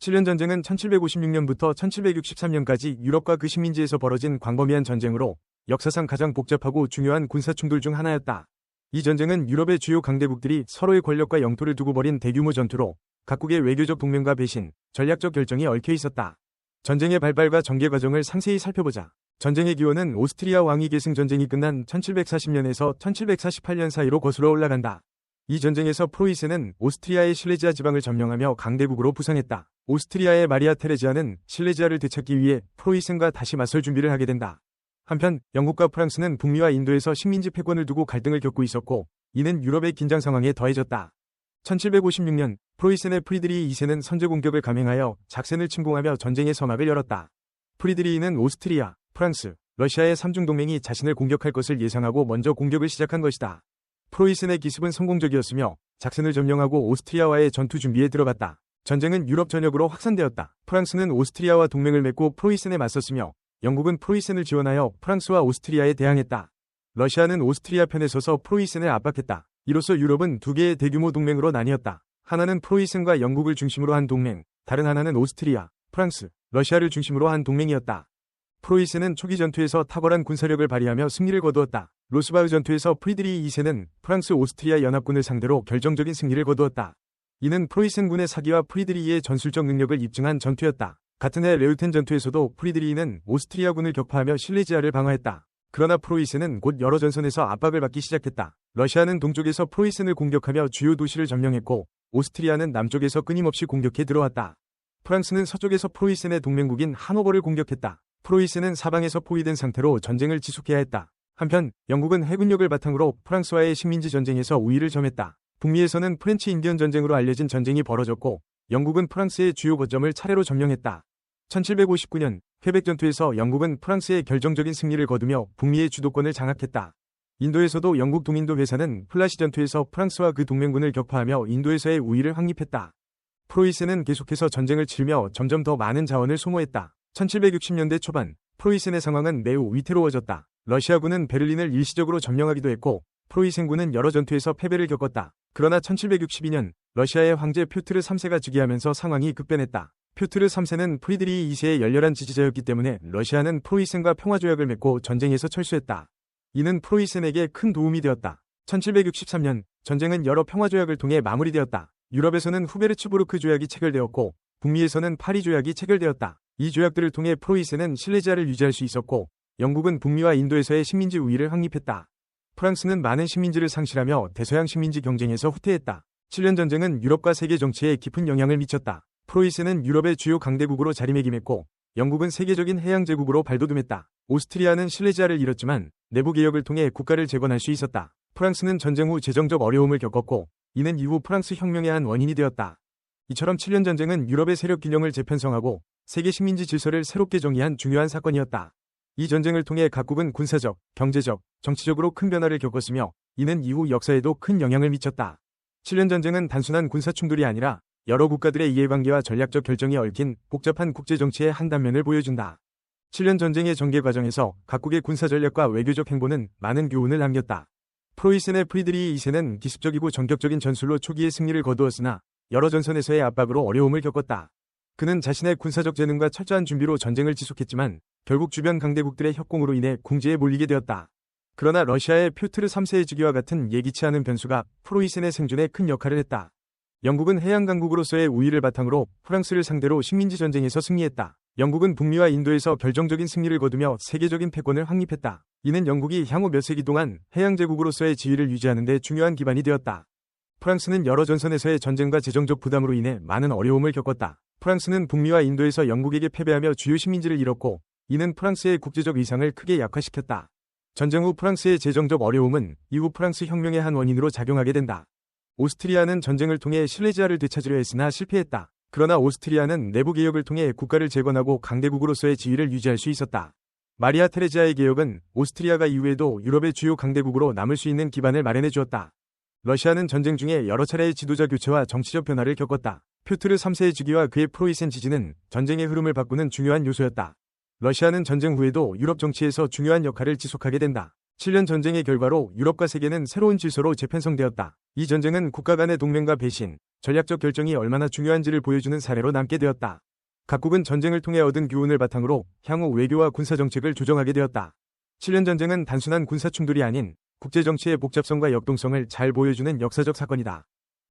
7년 전쟁은 1756년부터 1763년까지 유럽과 그 식민지에서 벌어진 광범위한 전쟁으로 역사상 가장 복잡하고 중요한 군사충돌 중 하나였다. 이 전쟁은 유럽의 주요 강대국들이 서로의 권력과 영토를 두고 벌인 대규모 전투로 각국의 외교적 동맹과 배신, 전략적 결정이 얽혀 있었다. 전쟁의 발발과 전개 과정을 상세히 살펴보자. 전쟁의 기원은 오스트리아 왕위 계승 전쟁이 끝난 1740년에서 1748년 사이로 거슬러 올라간다. 이 전쟁에서 프로이센은 오스트리아의 실레지아 지방을 점령하며 강대국으로 부상했다. 오스트리아의 마리아 테레지아는 실레지아를 되찾기 위해 프로이센과 다시 맞설 준비를 하게 된다. 한편 영국과 프랑스는 북미와 인도에서 식민지 패권을 두고 갈등을 겪고 있었고 이는 유럽의 긴장 상황에 더해졌다. 1756년 프로이센의 프리드리히 2세는 선제 공격을 감행하여 작센을 침공하며 전쟁의 서막을 열었다. 프리드리히는 오스트리아, 프랑스, 러시아의 3중 동맹이 자신을 공격할 것을 예상하고 먼저 공격을 시작한 것이다. 프로이센의 기습은 성공적이었으며 작센을 점령하고 오스트리아와의 전투 준비에 들어갔다. 전쟁은 유럽 전역으로 확산되었다. 프랑스는 오스트리아와 동맹을 맺고 프로이센에 맞섰으며 영국은 프로이센을 지원하여 프랑스와 오스트리아에 대항했다. 러시아는 오스트리아 편에 서서 프로이센을 압박했다. 이로써 유럽은 두 개의 대규모 동맹으로 나뉘었다. 하나는 프로이센과 영국을 중심으로 한 동맹, 다른 하나는 오스트리아, 프랑스, 러시아를 중심으로 한 동맹이었다. 프로이센은 초기 전투에서 탁월한 군사력을 발휘하며 승리를 거두었다. 로스바흐 전투에서 프리드리히 2세는 프랑스 오스트리아 연합군을 상대로 결정적인 승리를 거두었다. 이는 프로이센군의 사기와 프리드리히의 전술적 능력을 입증한 전투였다. 같은 해 레우텐 전투에서도 프리드리히는 오스트리아군을 격파하며 실레지아를 방어했다. 그러나 프로이센은 곧 여러 전선에서 압박을 받기 시작했다. 러시아는 동쪽에서 프로이센을 공격하며 주요 도시를 점령했고 오스트리아는 남쪽에서 끊임없이 공격해 들어왔다. 프랑스는 서쪽에서 프로이센의 동맹국인 하노버를 공격했다. 프로이센은 사방에서 포위된 상태로 전쟁을 지속해야 했다. 한편 영국은 해군력을 바탕으로 프랑스와의 식민지 전쟁에서 우위를 점했다. 북미에서는 프렌치 인디언 전쟁으로 알려진 전쟁이 벌어졌고 영국은 프랑스의 주요 거점을 차례로 점령했다. 1759년 퀘벡 전투에서 영국은 프랑스의 결정적인 승리를 거두며 북미의 주도권을 장악했다. 인도에서도 영국 동인도 회사는 플라시 전투에서 프랑스와 그 동맹군을 격파하며 인도에서의 우위를 확립했다. 프로이센은 계속해서 전쟁을 치르며 점점 더 많은 자원을 소모했다. 1760년대 초반 프로이센의 상황은 매우 위태로워졌다. 러시아군은 베를린을 일시적으로 점령하기도 했고 프로이센군은 여러 전투에서 패배를 겪었다. 그러나 1762년 러시아의 황제 퓨트르 3세가 즉위하면서 상황이 급변했다. 퓨트르 3세는 프리드리히 2세의 열렬한 지지자였기 때문에 러시아는 프로이센과 평화조약을 맺고 전쟁에서 철수했다. 이는 프로이센에게 큰 도움이 되었다. 1763년 전쟁은 여러 평화조약을 통해 마무리되었다. 유럽에서는 후베르츠부르크 조약이 체결되었고 북미에서는 파리 조약이 체결되었다. 이 조약들을 통해 프로이센은 실레지아를 유지할 수 있었고 영국은 북미와 인도에서의 식민지 우위를 확립했다. 프랑스는 많은 식민지를 상실하며 대서양 식민지 경쟁에서 후퇴했다. 7년 전쟁은 유럽과 세계 정치에 깊은 영향을 미쳤다. 프로이센은 유럽의 주요 강대국으로 자리매김했고 영국은 세계적인 해양제국으로 발돋움했다. 오스트리아는 실레지아를 잃었지만 내부 개혁을 통해 국가를 재건할 수 있었다. 프랑스는 전쟁 후 재정적 어려움을 겪었고 이는 이후 프랑스 혁명의 한 원인이 되었다. 이처럼 7년 전쟁은 유럽의 세력 균형을 재편성하고 세계 식민지 질서를 새롭게 정의한 중요한 사건이었다. 이 전쟁을 통해 각국은 군사적, 경제적, 정치적으로 큰 변화를 겪었으며 이는 이후 역사에도 큰 영향을 미쳤다. 7년 전쟁은 단순한 군사 충돌이 아니라 여러 국가들의 이해관계와 전략적 결정이 얽힌 복잡한 국제정치의 한 단면을 보여준다. 7년 전쟁의 전개 과정에서 각국의 군사 전략과 외교적 행보는 많은 교훈을 남겼다. 프로이센의 프리드리히 2세는 기습적이고 전격적인 전술로 초기에 승리를 거두었으나 여러 전선에서의 압박으로 어려움을 겪었다. 그는 자신의 군사적 재능과 철저한 준비로 전쟁을 지속했지만 결국 주변 강대국들의 협공으로 인해 궁지에 몰리게 되었다. 그러나 러시아의 퓨트르 3세의 즉위와 같은 예기치 않은 변수가 프로이센의 생존에 큰 역할을 했다. 영국은 해양강국으로서의 우위를 바탕으로 프랑스를 상대로 식민지 전쟁에서 승리했다. 영국은 북미와 인도에서 결정적인 승리를 거두며 세계적인 패권을 확립했다. 이는 영국이 향후 몇 세기 동안 해양제국으로서의 지위를 유지하는 데 중요한 기반이 되었다. 프랑스는 여러 전선에서의 전쟁과 재정적 부담으로 인해 많은 어려움을 겪었다. 프랑스는 북미와 인도에서 영국에게 패배하며 주요 식민지를 잃었고 이는 프랑스의 국제적 위상을 크게 약화시켰다. 전쟁 후 프랑스의 재정적 어려움은 이후 프랑스 혁명의 한 원인으로 작용하게 된다. 오스트리아는 전쟁을 통해 실레지아를 되찾으려 했으나 실패했다. 그러나 오스트리아는 내부 개혁을 통해 국가를 재건하고 강대국으로서의 지위를 유지할 수 있었다. 마리아 테레지아의 개혁은 오스트리아가 이후에도 유럽의 주요 강대국으로 남을 수 있는 기반을 마련해 주었다. 러시아는 전쟁 중에 여러 차례의 지도자 교체와 정치적 변화를 겪었다. 퓨트르 3세의 즉위와 그의 프로이센 지지는 전쟁의 흐름을 바꾸는 중요한 요소였다. 러시아는 전쟁 후에도 유럽 정치에서 중요한 역할을 지속하게 된다. 7년 전쟁의 결과로 유럽과 세계는 새로운 질서로 재편성되었다. 이 전쟁은 국가 간의 동맹과 배신, 전략적 결정이 얼마나 중요한지를 보여주는 사례로 남게 되었다. 각국은 전쟁을 통해 얻은 교훈을 바탕으로 향후 외교와 군사 정책을 조정하게 되었다. 7년 전쟁은 단순한 군사 충돌이 아닌 국제정치의 복잡성과 역동성을 잘 보여주는 역사적 사건이다.